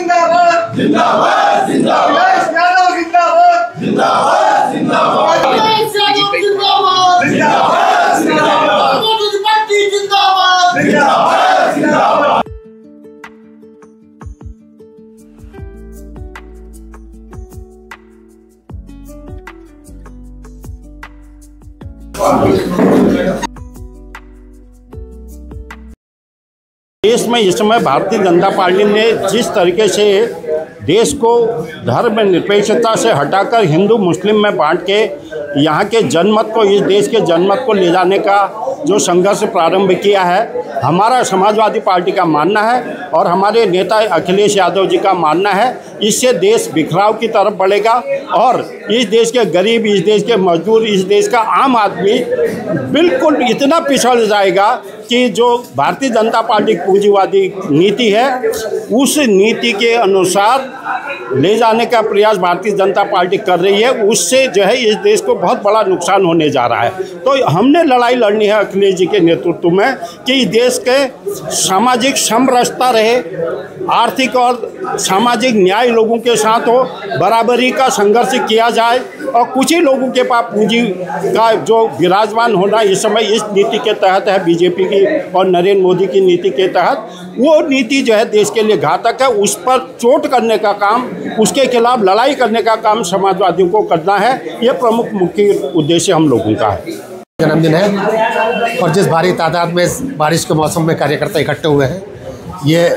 जिंदाबाद जिंदाबाद जिंदाबाद, अखिलेश यादव जिंदाबाद जिंदाबाद जिंदाबाद, अखिलेश यादव जिंदाबाद जिंदाबाद जिंदाबाद, समाजवादी पार्टी जिंदाबाद जिंदाबाद जिंदाबाद। देश में इस समय भारतीय जनता पार्टी ने जिस तरीके से देश को धर्म निरपेक्षता से हटाकर हिंदू मुस्लिम में बांट के यहाँ के जनमत को, इस देश के जनमत को ले जाने का जो संघर्ष प्रारंभ किया है, हमारा समाजवादी पार्टी का मानना है और हमारे नेता अखिलेश यादव जी का मानना है, इससे देश बिखराव की तरफ बढ़ेगा और इस देश के गरीब, इस देश के मजदूर, इस देश का आम आदमी बिल्कुल इतना पिछड़ जाएगा कि जो भारतीय जनता पार्टी की पूंजीवादी नीति है उस नीति के अनुसार ले जाने का प्रयास भारतीय जनता पार्टी कर रही है, उससे जो है इस देश को बहुत बड़ा नुकसान होने जा रहा है। तो हमने लड़ाई लड़नी है अखिलेश जी के नेतृत्व में कि देश के सामाजिक समरसता रहे, आर्थिक और सामाजिक न्याय लोगों के साथ हो, बराबरी का संघर्ष किया जाए और कुछ ही लोगों के पास पूंजी का जो विराजमान होना इस समय इस नीति के तहत है, बीजेपी की और नरेंद्र मोदी की नीति के तहत, वो नीति जो है देश के लिए घातक है। उस पर चोट करने का काम, उसके खिलाफ लड़ाई करने का काम समाजवादियों को करना है। ये प्रमुख मुख्य उद्देश्य हम लोगों का है। जन्मदिन है और जिस भारी तादाद में बारिश के मौसम में कार्यकर्ता इकट्ठे हुए हैं, ये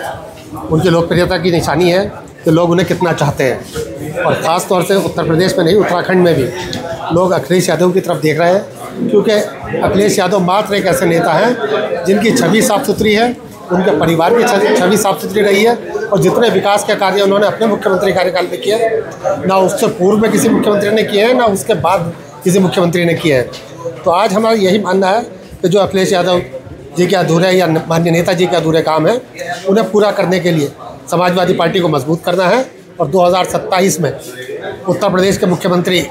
उनकी लोकप्रियता की निशानी है कि लोग उन्हें कितना चाहते हैं। और ख़ास तौर से उत्तर प्रदेश में नहीं, उत्तराखंड में भी लोग अखिलेश यादव की तरफ देख रहे हैं, क्योंकि अखिलेश यादव मात्र एक ऐसे नेता हैं जिनकी छवि साफ़ सुथरी है, उनके परिवार की छवि साफ़ सुथरी रही है और जितने विकास के कार्य उन्होंने अपने मुख्यमंत्री कार्यकाल में किए, ना उससे पूर्व में किसी मुख्यमंत्री ने किए हैं, ना उसके बाद किसी मुख्यमंत्री ने किए हैं। तो आज हमारा यही मानना है कि जो अखिलेश यादव जी के अधूरे या माननीय नेता जी के अधूरे काम हैं, उन्हें पूरा करने के लिए समाजवादी पार्टी को मजबूत करना है और 2027 में उत्तर प्रदेश के मुख्यमंत्री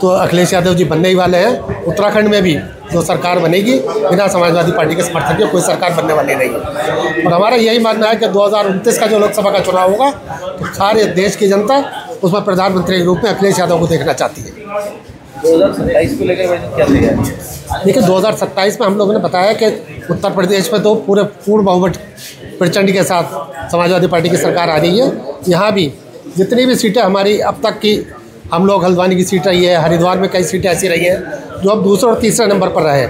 तो अखिलेश यादव जी बनने ही वाले हैं। उत्तराखंड में भी जो सरकार बनेगी, बिना समाजवादी पार्टी के समर्थन के कोई सरकार बनने वाली नहीं है। और हमारा यही मानना है कि 2029 का जो लोकसभा का चुनाव होगा, तो सारे देश की जनता उसमें प्रधानमंत्री के रूप में अखिलेश यादव को देखना चाहती है। 2027 को लेकर क्या तैयारी? देखिए, 2027 में हम लोगों ने बताया कि उत्तर प्रदेश में तो पूर्ण बहुमत प्रचंड के साथ समाजवादी पार्टी की सरकार आ रही है। यहाँ भी जितनी भी सीटें हमारी अब तक की, हम लोग हल्द्वानी की सीट रही है, हरिद्वार में कई सीटें ऐसी रही हैं जो अब दूसरे और तीसरे नंबर पर रहे,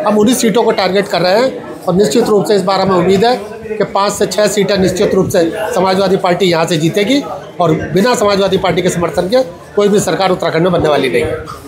हम उन्हीं सीटों को टारगेट कर रहे हैं। और निश्चित रूप से इस बार हमें उम्मीद है कि 5 से 6 सीटें निश्चित रूप से समाजवादी पार्टी यहाँ से जीतेगी और बिना समाजवादी पार्टी के समर्थन के कोई भी सरकार उत्तराखंड में बनने वाली नहीं है।